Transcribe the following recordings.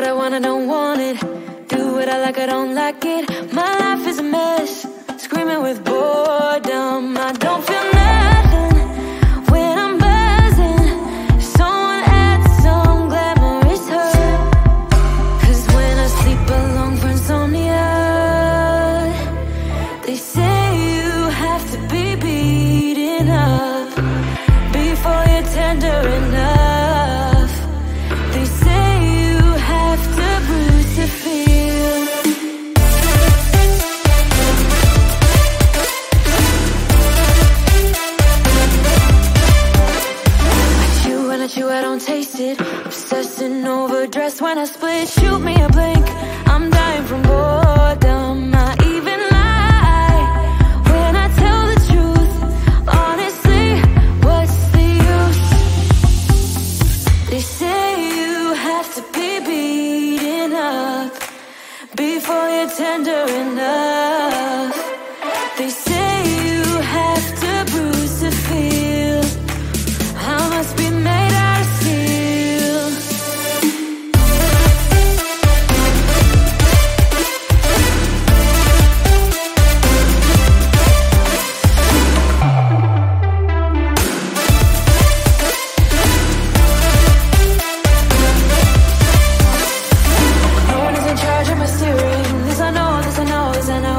what I want, I don't want it. Do what I like, I don't like it. My life is a mess, screaming with boredom. I don't feel nothing when I'm buzzing. Someone adds some glamorous hurt. Cause when I sleep alone for insomnia, they say you have to be beaten up before you're tender enough. They say you have to bruise to feel. I chew, I don't taste it. Obsessing over dress when I split. Shoot me a blink, I'm dying from boredom. I even lie when I tell the truth. Honestly, what's the use? They say you have to be beaten up before you're tender enough. They say you have to bruise to feel. I must be made out of steel. No one is in charge of my steering. This I know, this I know, this I know.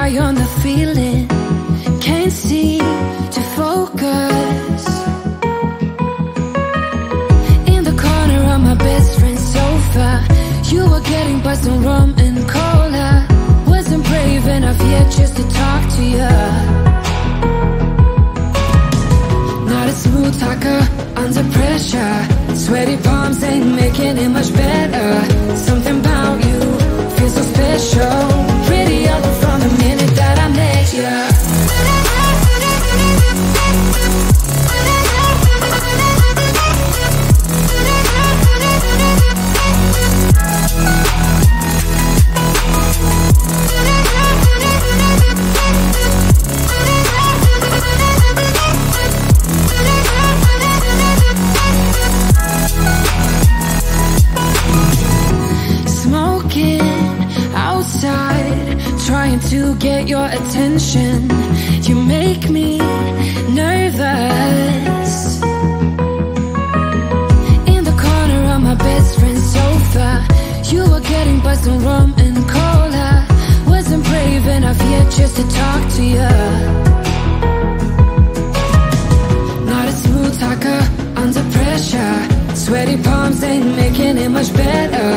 high on the feeling, can't seem to focus. In the corner of my best friend's sofa, you were getting buzzed on rum and cola. Wasn't brave enough yet just to talk to you. Not a smooth talker under pressure. Sweaty palms ain't making it much better. Something about you feels so special. Prettier from the minute that I met you. Trying to get your attention, you make me nervous. In the corner of my best friend's sofa, you were getting buzzed on rum and cola. Wasn't brave enough yet just to talk to you. Not a smooth talker under pressure. Sweaty palms ain't making it much better.